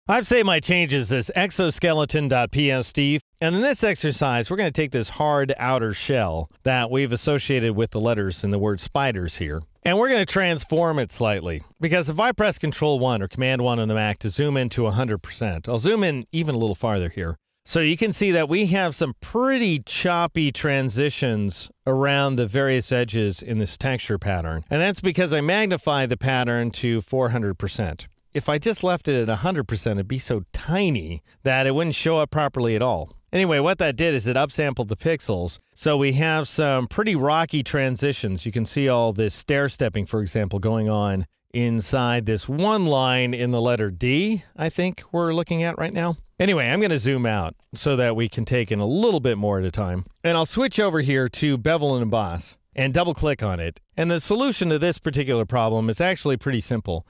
I've saved my changes as exoskeleton.psd, and in this exercise, we're going to take this hard outer shell that we've associated with the letters in the word spiders here, and we're going to transform it slightly. Because if I press Control 1 or Command 1 on the Mac to zoom in to 100%, I'll zoom in even a little farther here. So you can see that we have some pretty choppy transitions around the various edges in this texture pattern, and that's because I magnified the pattern to 400%. If I just left it at 100%, it'd be so tiny that it wouldn't show up properly at all. Anyway, what that did is it upsampled the pixels, so we have some pretty rocky transitions. You can see all this stair-stepping, for example, going on inside this one line in the letter D, I think we're looking at right now. Anyway, I'm going to zoom out so that we can take in a little bit more at a time. And I'll switch over here to Bevel and Emboss and double-click on it. And the solution to this particular problem is actually pretty simple.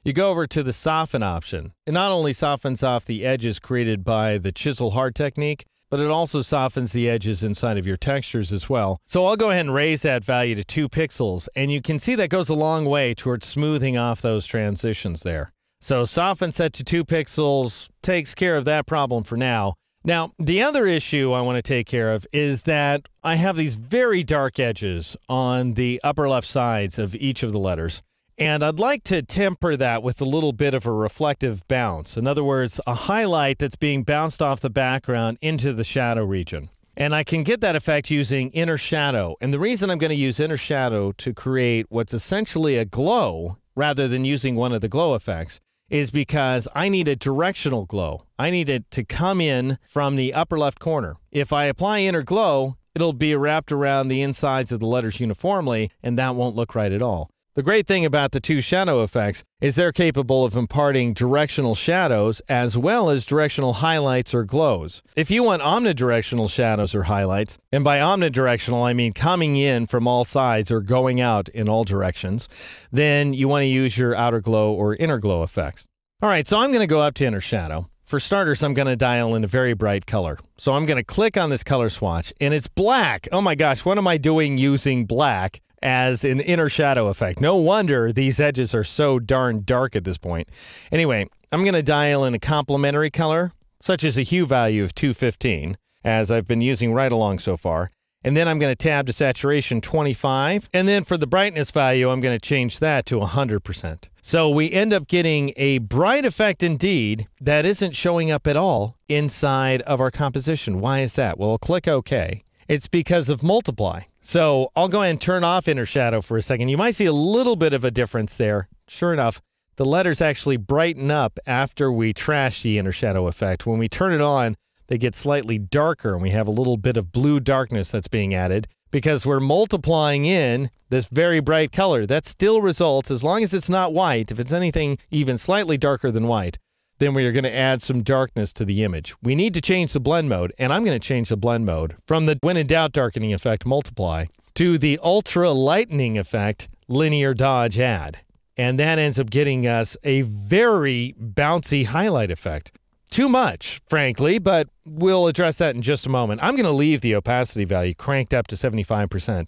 You go over to the Soften option. It not only softens off the edges created by the chisel hard technique, but it also softens the edges inside of your textures as well. So I'll go ahead and raise that value to 2 pixels, and you can see that goes a long way towards smoothing off those transitions there. So Soften set to 2 pixels takes care of that problem for now. Now, the other issue I want to take care of is that I have these very dark edges on the upper left sides of each of the letters. And I'd like to temper that with a little bit of a reflective bounce. In other words, a highlight that's being bounced off the background into the shadow region. And I can get that effect using Inner Shadow. And the reason I'm going to use Inner Shadow to create what's essentially a glow, rather than using one of the glow effects, is because I need a directional glow. I need it to come in from the upper left corner. If I apply Inner Glow, it'll be wrapped around the insides of the letters uniformly, and that won't look right at all. The great thing about the 2 shadow effects is they're capable of imparting directional shadows as well as directional highlights or glows. If you want omnidirectional shadows or highlights, and by omnidirectional I mean coming in from all sides or going out in all directions, then you want to use your outer glow or inner glow effects. All right, so I'm going to go up to Inner Shadow. For starters, I'm going to dial in a very bright color. So I'm going to click on this color swatch, and it's black. Oh my gosh, what am I doing using black as an inner shadow effect? No wonder these edges are so darn dark at this point. Anyway, I'm going to dial in a complementary color, such as a hue value of 215, as I've been using right along so far. And then I'm going to tab to saturation 25. And then for the brightness value, I'm going to change that to 100%. So we end up getting a bright effect indeed that isn't showing up at all inside of our composition. Why is that? Well, I'll click OK. It's because of multiply. So I'll go ahead and turn off Inner Shadow for a second. You might see a little bit of a difference there. Sure enough, the letters actually brighten up after we trash the Inner Shadow effect. When we turn it on, they get slightly darker, and we have a little bit of blue darkness that's being added because we're multiplying in this very bright color. That still results, as long as it's not white, if it's anything even slightly darker than white, then we are going to add some darkness to the image. We need to change the blend mode, and I'm going to change the blend mode from the When in Doubt Darkening effect, Multiply, to the Ultra Lightening effect, Linear Dodge Add. And that ends up getting us a very bouncy highlight effect. Too much, frankly, but we'll address that in just a moment. I'm going to leave the opacity value cranked up to 75%.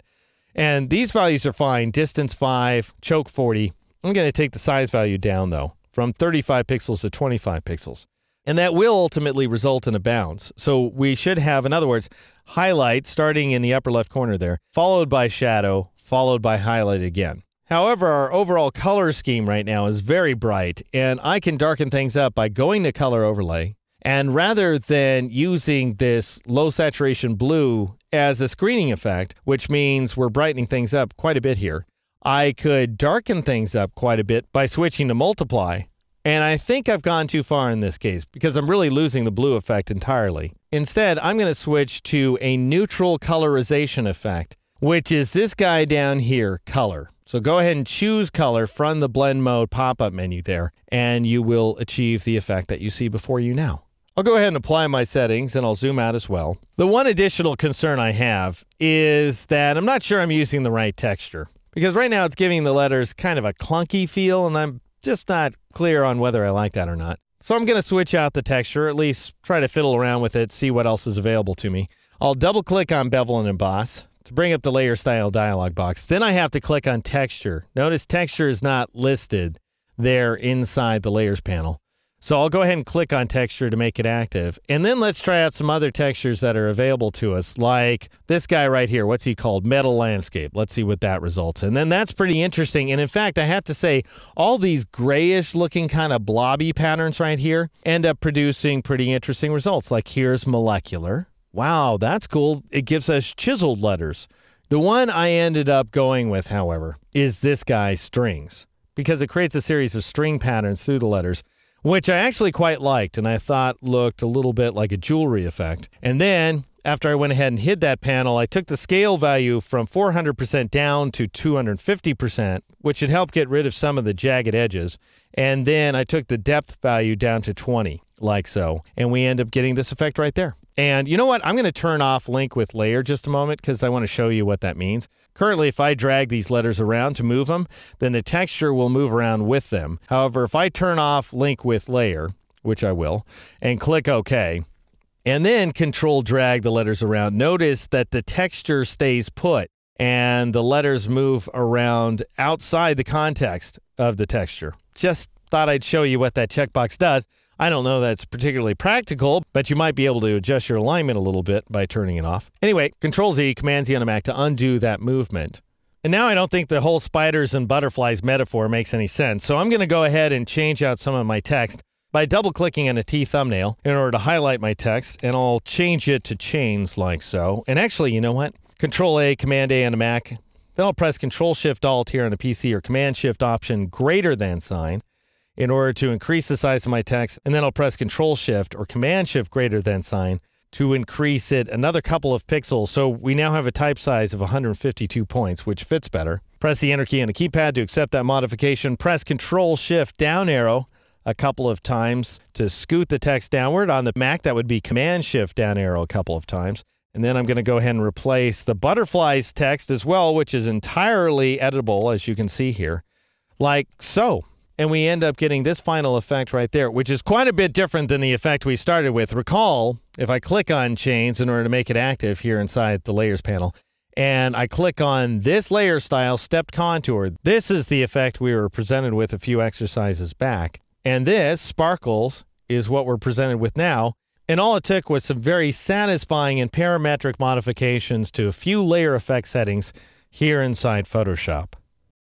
And these values are fine. Distance 5, choke 40. I'm going to take the size value down, though, from 35 pixels to 25 pixels. And that will ultimately result in a bounce. So we should have, in other words, highlight starting in the upper left corner there, followed by shadow, followed by highlight again. However, our overall color scheme right now is very bright, and I can darken things up by going to Color Overlay. And rather than using this low saturation blue as a screening effect, which means we're brightening things up quite a bit here, I could darken things up quite a bit by switching to Multiply. And I think I've gone too far in this case because I'm really losing the blue effect entirely. Instead, I'm going to switch to a neutral colorization effect, which is this guy down here, Color. So go ahead and choose Color from the Blend Mode pop-up menu there, and you will achieve the effect that you see before you now. I'll go ahead and apply my settings, and I'll zoom out as well. The one additional concern I have is that I'm not sure I'm using the right texture, because right now it's giving the letters kind of a clunky feel, and I'm just not clear on whether I like that or not. So I'm going to switch out the texture, at least try to fiddle around with it, see what else is available to me. I'll double-click on Bevel and Emboss to bring up the Layer Style dialog box. Then I have to click on Texture. Notice Texture is not listed there inside the Layers panel. So I'll go ahead and click on texture to make it active. And then let's try out some other textures that are available to us, like this guy right here. What's he called? Metal Landscape. Let's see what that results in. And then that's pretty interesting. And in fact, I have to say, all these grayish looking kind of blobby patterns right here end up producing pretty interesting results. Like here's molecular. Wow, that's cool. It gives us chiseled letters. The one I ended up going with, however, is this guy, strings, because it creates a series of string patterns through the letters, which I actually quite liked and I thought looked a little bit like a jewelry effect. And then after I went ahead and hid that panel, I took the scale value from 400% down to 250%, which should help get rid of some of the jagged edges. And then I took the depth value down to 20, like so. And we end up getting this effect right there. And you know what? I'm going to turn off link with layer just a moment because I want to show you what that means. Currently, if I drag these letters around to move them, then the texture will move around with them. However, if I turn off link with layer, which I will, and click OK, and then control drag the letters around, notice that the texture stays put and the letters move around outside the context of the texture. Just thought I'd show you what that checkbox does. I don't know that's particularly practical, but you might be able to adjust your alignment a little bit by turning it off. Anyway, Control-Z, Command-Z on a Mac to undo that movement. And now I don't think the whole spiders and butterflies metaphor makes any sense, so I'm going to go ahead and change out some of my text by double-clicking on a T thumbnail in order to highlight my text, and I'll change it to chains like so. And actually, you know what? Control-A, Command-A on a Mac, then I'll press Control-Shift-Alt here on a PC or Command-Shift Option greater than sign in order to increase the size of my text, and then I'll press Control-Shift or Command-Shift greater than sign to increase it another couple of pixels. So we now have a type size of 152 points, which fits better. Press the Enter key on the keypad to accept that modification. Press Control-Shift down arrow a couple of times to scoot the text downward. On the Mac, that would be Command-Shift down arrow a couple of times. And then I'm going to go ahead and replace the butterflies text as well, which is entirely editable, as you can see here, like so. And we end up getting this final effect right there, which is quite a bit different than the effect we started with. Recall, if I click on chains in order to make it active here inside the layers panel, and I click on this layer style stepped contour, this is the effect we were presented with a few exercises back. And this, sparkles, is what we're presented with now. And all it took was some very satisfying and parametric modifications to a few layer effect settings here inside Photoshop.